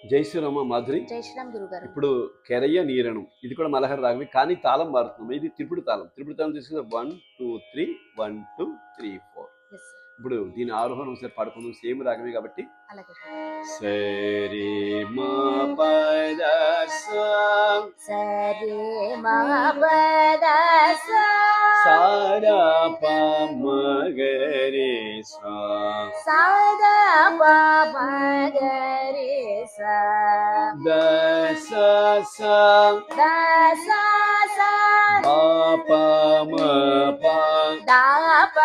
జై శ్రీరామ మాధురి. జై శ్రీరామ్ గురుగారు. ఇప్పుడు కెరయ్య నీరణం ఇది కూడా మలహర రాగమే, కానీ తాళం మారుతుంది. ఇది త్రిపుడు తాళం. త్రిపుడు తాళం తీసుకుంటే 1 2 3 1 2 3 4. ఇప్పుడు దీని ఆరోహణం ఒకసారి పాడుకుందాం. సేమ్ రాగమే కాబట్టి. సరి మా పద సా సరి మా పద సా సారా ప మ గ రే సా సాదా ప మ గ రే సా ద స స ద సా సా ప ప మ ప దా ప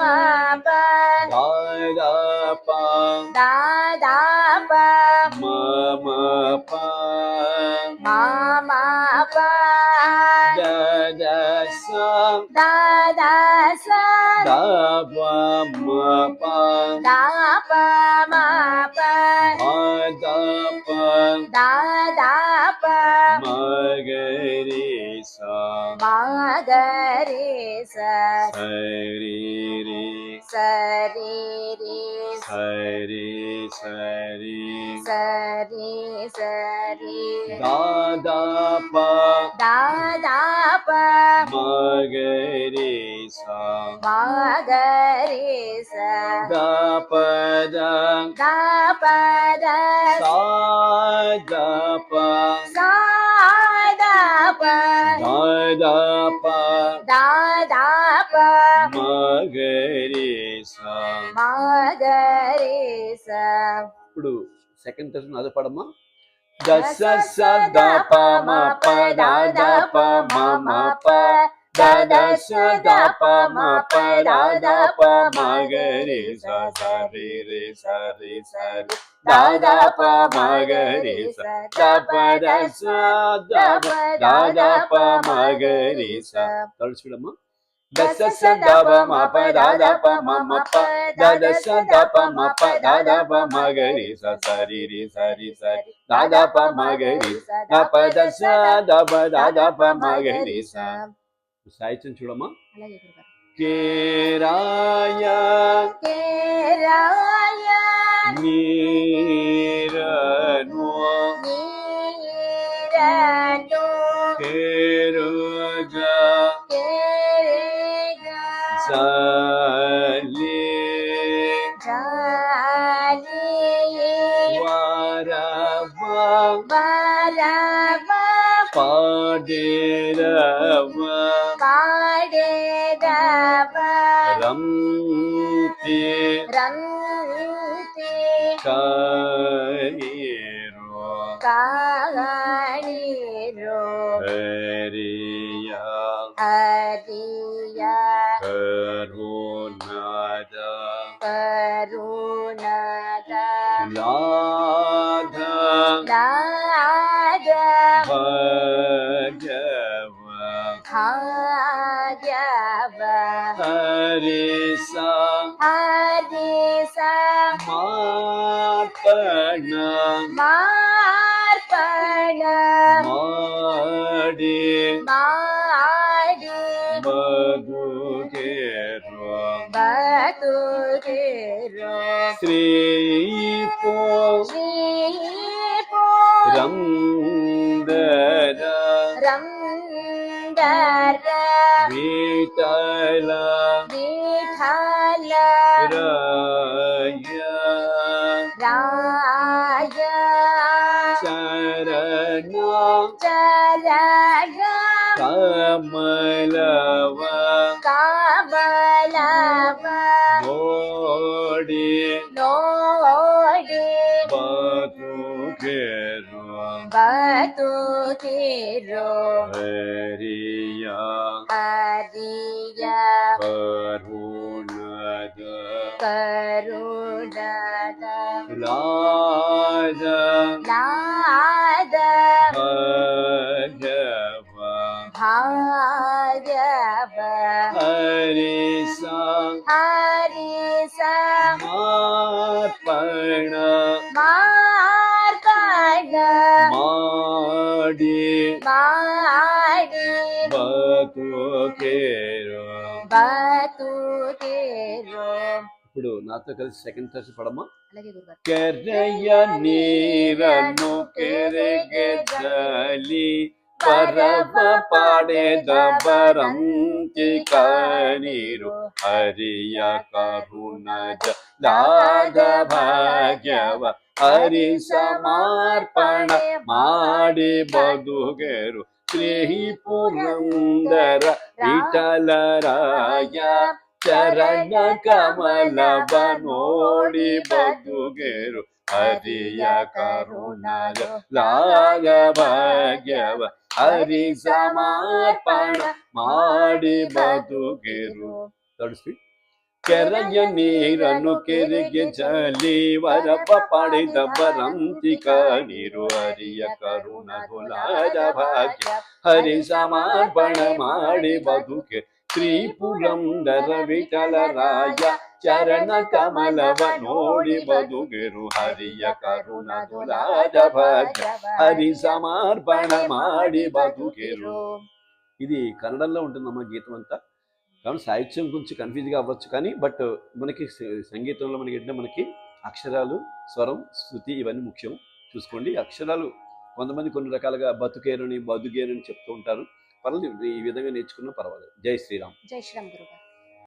మ ప దా ప దా దా ప మ మ ప మా మా ప ద ద స దా దా సా ద ప మ ప దా ప మ ప ద ప దా దా ప మ గ రే సా మా గ రే సా సరి రే సరి రే సరి సరి సరి సరి దా దా ప దా దా ప మ గ రే సా మా గ రే సా ద ప ద దా ప ద సా ద ప సా దా ప ద ప దా దా ప మ గ రే సా. మా గ రే సా. ఇప్పుడు సెకండ్ టర్న్ అదే పడమ్మా. ద స స ద ప మ ప ద ద ప మ మ ప ద ద స ద ప మ ప ద ద ప మ గ రే స స రి రి స రి స రి ద ద ప మ గ రే స ద ప ద స ద ప ద ద ప మ గ రే స. తలుచుడమ్మా. ద స స ద ప మ ప ద ద ప మ మ ప ద ద స ద ప మ ప ద ద ప మ గ రే స స రి రి స రి స రి ద ద ప మ గ రే ద ప ద స ద ప ద ద ప మ గ రే స. సాహిత్యం చూడమ్మా. కేరాయ కేరాయ నీరను నీరను కేరుగ కేరేగ సలి జాలి వరవ వరవ పాడేరవ పాడేదవ రంతి రంతి కైరో కాణిరో హరియ హరియ కరుణద కరుణద లాధ లాద భగవ భాగవ హరిస హరిస మార్పణ మార్పణ ಮಾಡಿ ಮಾಡಿ ಬದುಕೇರೋ ಬದುಕಿರೋ ಶ್ರೀ ಪೋ ಶ್ರೀ ರಂದರ ರಂದರ ವಿಠಲ ವಿಠಲ ರಾಯ ರಾಯ ಶರಣ ಚರಣ ಕಮಲವ ಕಮಲವ ನೋಡಿ ನೋಡಿ ಬದುಕೇರೋ ಬದುಕಿರೋ ಹರಿಯ ಹರಿಯ ಕರುಣದ ಕರುಣದ ಲಾದ ನಾದ ಭಗವ ಭಾಗವ ಹರಿಸ ಹರಿಸ ಮಾರ್ಪಣ ಮಾರ್ಪಣ ಮಾಡಿ ಮಾಡಿ ಬದುಕೇರೋ ಬದುಕಿರೋ ఇప్పుడు నాతో కలిసి సెకండ్ టచ్ పడమ్మా. అలాగే గురుగారు. ಕೆರೆಯ ನೀರನ್ನು ಕೆರೆಗೆ ಚಲಿ ಪರವ ಪಡೆದ ಬರಂತಿಕ ನೀರು ಹರಿಯ ಕರುಣಜ ದಾದ ಭಾಗ್ಯವ ಹರಿ ಸಮರ್ಪಣ ಮಾಡಿ ಬದುಗೆರು ಶ್ರೀ ಪುರಂದರ ವಿಠಲರಾಯ ಚರಣ ಕಮಲವ ನೋಡಿ ಬದುಗೆರು ಹರಿಯ ಕರುಣದ ಲಾಗ ಭಾಗ್ಯವ ಹರಿ ಸಮರ್ಪಣ ಮಾಡಿ ಬದುಗೆರು. ತೋರಿಸ್ವಿ. ಕೆರೆಯ ನೀರನ್ನು ಕೆರೆಗೆ ಚಲಿ ವರಪ ಪಡೆದ ಬರಂತಿಕ ನೀರು ಹರಿಯ ಕರುಣಗುಲಾದ ಭಾಗ್ಯ ಹರಿ ಸಮರ್ಪಣ ಮಾಡಿ ಬದುಕೆ ಶ್ರೀ ಪುರಂದರ ವಿಠಲರಾಯ ಚರಣ ಕಮಲವ ನೋಡಿ ಬದುಗೆರು ಹರಿಯ ಕರುಣಗುಲಾದ ಭಾಗ್ಯ హరి సమర్పణ మాడి బతుకెరు. ఇది కన్నడంలో ఉంటుందమ్మా గీతం అంతా. కాబట్టి సాహిత్యం గురించి కన్ఫ్యూజ్గా అవ్వచ్చు, కానీ బట్ మనకి సంగీతంలో మనకి ఏంటంటే మనకి అక్షరాలు, స్వరం, శృతి ఇవన్నీ ముఖ్యం. చూసుకోండి, అక్షరాలు కొంతమంది కొన్ని రకాలుగా బతుకేరుని బదుగేరుని చెప్తూ ఉంటారు. పర్వాలేదు, ఈ విధంగా నేర్చుకున్నా పర్వాలేదు. జై శ్రీరామ్. జై శ్రీరామ్ గురుగారు.